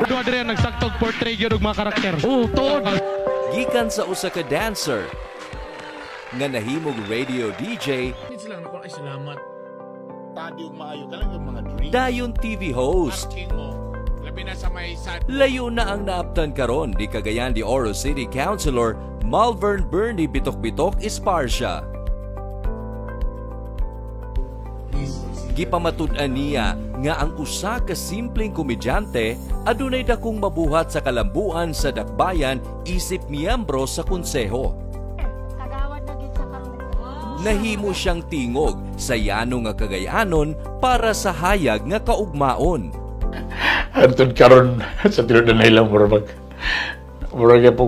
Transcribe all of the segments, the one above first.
Duha diri ang nagsaktog portray gyud og mga karakter. Tuod. Gikan sa usa ka dancer nga nahimog radio DJ. Sila nako ay salamat. Tadi ug maayo kalang yung mga dream. Dayon TV host. Labi na sa may sad. Layo na ang naaptan karon di Cagayan de Oro City Councilor Malvern Bernie Bitok-Bitok Esparcia. Gipamatud-an niya nga ang usa ka simpleng komedyante adunay dakong mabuhat sa kalambuan sa dakbayan isip miyembro sa konseho. Nahimo siyang tingog sa yano nga Cagayanon para sa hayag nga kaugmaon. Hantod karon sa tinud na ilang murag po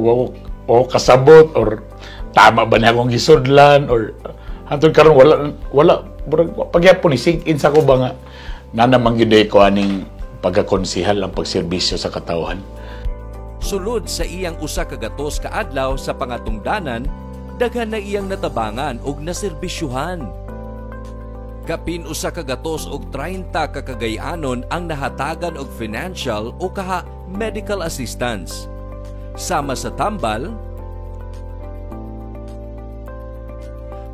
o kasabot or tama ba na akong gisudlan or hantod karon wala pagyapon ni sink in sa ko ba nga na namang gyud ko aning pagkakonsihal ang pagserbisyo sa katawhan. Sulod sa iyang usa ka gatos ka adlaw sa pangatungdanan, daghan na iyang natabangan og naserbisyuhan. Kapin usa ka gatos og 30 ka Cagayanon ang nahatagan og financial o kaha medical assistance. Sama sa tambal,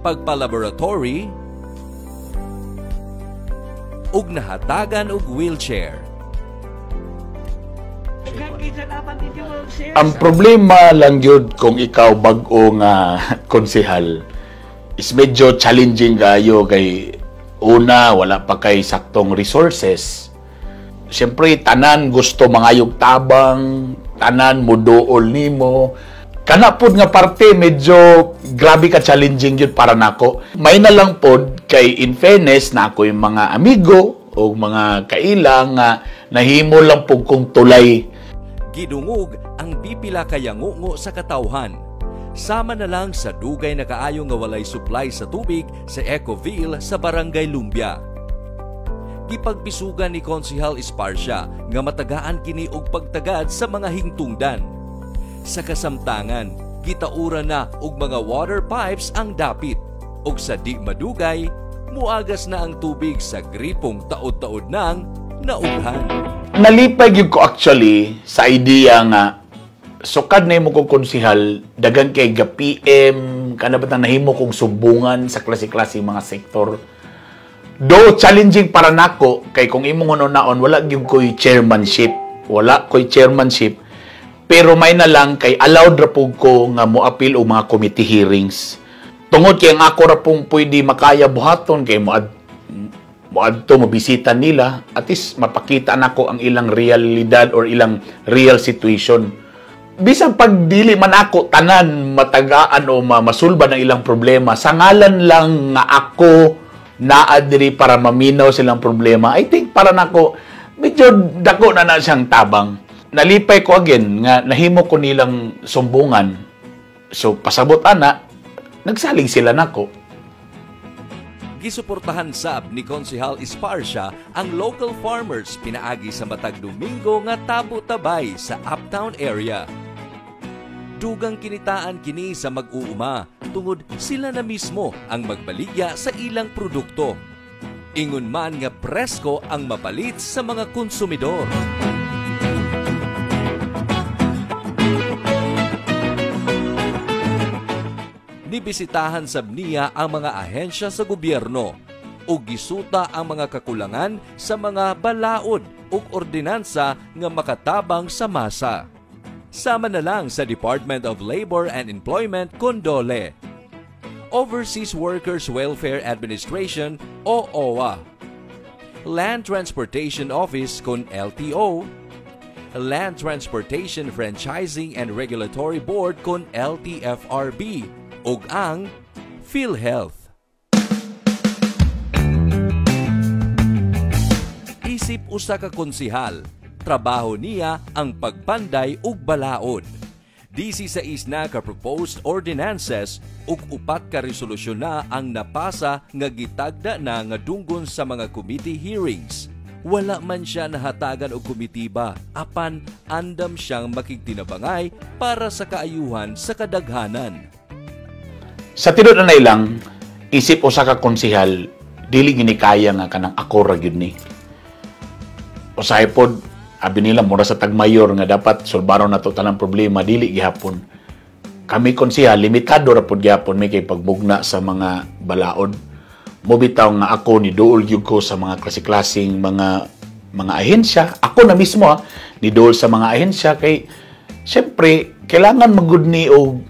pagpalaboratory, ug nahatagan og wheelchair. Ang problema lang yun kung ikaw bag-o nga konsehal is medyo challenging kayo kay una, wala pa kay saktong resources. Siyempre, tanan gusto mangayog tabang, tanan muduol nimo. Kana pod nga parte medyo grabe ka challenging yun para nako. May na lang pod kay in fairness na ako yung mga amigo o mga kailang nga nahimo lang pod kong tulay. Gidungog ang pipila kayangungo sa katawhan. Sama na lang sa dugay na kaayo nga walay supply sa tubig sa Ecoville sa Barangay Lumbia. Gipagpisugan ni Konsehal Esparcia nga matagaan kini og pagtagad sa mga hingtungdan. Sa kasamtangan, gitaura na og mga water pipes ang dapit. Og sa di madugay, muagas na ang tubig sa gripong taod-taod nang naughan. Nalipay gyud ko actually sa idea nga sukad na mo kong konsehal, dagang kay PM, kana ba nahimo kong subungan sa klase-klase mga sektor. Do challenging para nako kay kung imong naon wala gyud ko'y chairmanship. Wala ko'y chairmanship. Pero may na lang kay allowed ra pug ko nga moapil og mga committee hearings. Tungod kay ang ako ra pong pwede makaya buhaton kay moadto mabisita nila at least mapakita nako ang ilang realidad or ilang real situation. Bisang pagdili man ako tanan matagaan o masulba ng ilang problema sa ngalan lang nga ako naa diri para maminaw silang problema. I think para nako medyo dako na siyang tabang. Nalipay ko again nga nahimo ko nilang sumbungan. So pasabot ana, nagsalig sila nako. Gisuportahan sab ni Konsehal Esparcia ang local farmers pinaagi sa matag Domingo nga tabo-tabay sa uptown area. Dugang kinitaan kini sa mag-uuma tungod sila na mismo ang magbaligya sa ilang produkto. Ingon man nga presko ang mapalit sa mga konsumidor. Nibisitahan sab niya ang mga ahensya sa gobyerno ug gisuta ang mga kakulangan sa mga balaod ug ordinansa nga makatabang sa masa. Sama na lang sa Department of Labor and Employment kon DOLE, Overseas Workers Welfare Administration o OWA, Land Transportation Office kon LTO, Land Transportation Franchising and Regulatory Board kon LTFRB, ug ang PhilHealth. Isip usa ka konsehal, trabaho niya ang pagpanday ug balaod. 16 na ka proposed ordinances ug 4 ka resolusyon na ang napasa nga gitagda na nga dunggon sa mga committee hearings. Wala man siya nahatagan og komitiba, apan andam siyang makigtinabangay para sa kaayuhan sa kadaghanan. Sa tinud na ilang, isip usa ka konsehal, dili ginikaya nga kanang ako ra gyud ni. usahay pod abi nila mura sa tagmayor nga dapat sulbaron nato tanang problema dili gihapon. Kami konsehal limitado ra pod gihapon may kay pagbugna sa mga balaod. Mo bitaw nga ako ni duol gyud ko sa mga klase-klaseng mga ahensya. Ako na mismo ni duol sa mga ahensya kay syempre kailangan magud ni og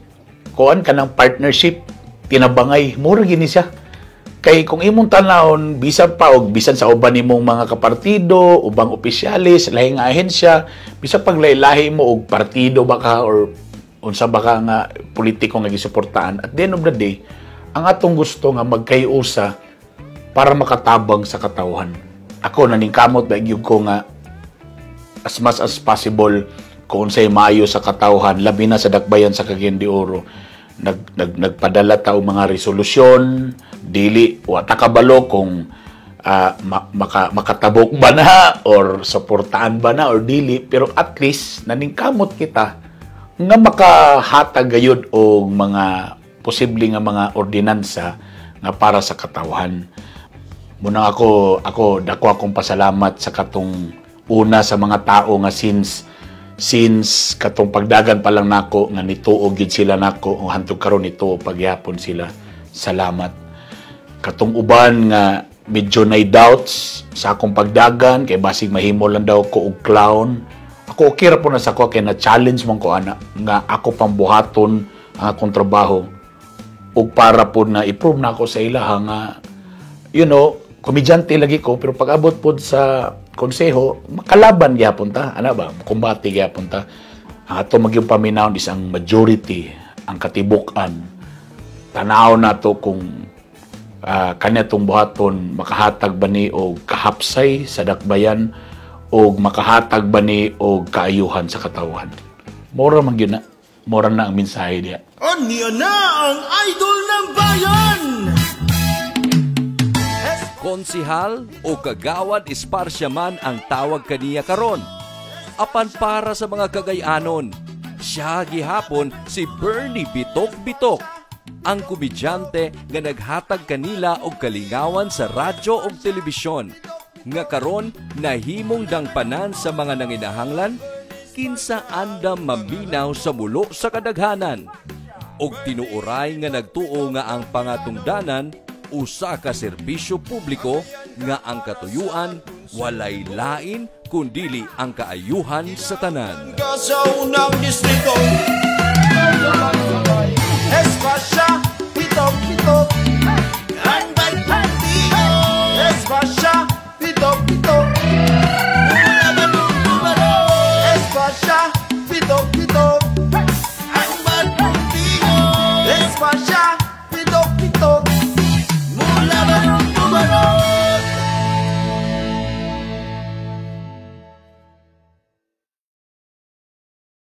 kuan kanang partnership tinabangay mura gini siya. Kay kung imong tanawon bisan pa og bisan sa uban nimong mga kapartido, ubang opisyalis, lahi nga ahensya, bisan paglahi-lahi mo og partido baka or unsa baka nga politiko nga gisuportahan. At the end of the day, ang atong gusto nga magkayusa para makatabang sa katawhan. Ako naningkamot ba gyud ko nga as much as possible kung unsay maayo sa katawhan labi na sa dakbayan sa Cagayan de Oro. Nagpadala ta og mga resolusyon dili wa ta kabalo kung makatabok ba na or suportaan ba na or dili, pero at least naningkamot kita nga makahatag gayud og mga posible nga mga ordinansa nga para sa katawhan. Muna ako dako akong pasalamat sa katong una sa mga tao nga since katong pagdagan pa lang nako nga nituog gid sila nako o hantod karon nituog pagyapon sila. Salamat. Katong uban nga medyo nay doubts sa akong pagdagan kay basig mahimo lang daw ko og clown. Ako okay ra po na sa ko kay na challenge man ko ana nga ako pang buhaton ang akong trabaho ug para po na i-prove na ako sa ilaha nga komedyante lagi ko pero pag abot pod sa konseho makalaban gyapon ta ana ba kumbati gyapon ta. Ato magyung paminaw isang majority ang katibuk-an tanaw nato kung kanya tong buhaton makahatag ba ni og kahapsay sa dakbayan o makahatag ba ni og kaayuhan sa katawhan. Mora man gyud na mora na ang mensahe diya. Anya na ang idol ng bayan! Konsihal o kagawad esparsya man ang tawag kaniya karon. Apan para sa mga Cagayanon, siya gihapon si Bernie Bitok-Bitok, ang komedyante nga naghatag kanila og kalingawan sa radyo ug telebisyon, nga karon nahimong dangpanan sa mga nanginahanglan kinsa andam maminaw sa mulo sa kadaghanan. Og tinuoray nga nagtuo nga ang pangatungdanan usa ka serbisyo publiko nga ang katuyuan walay lain kundili ang kaayuhan sa tanan. Sa unang distrito, Espasya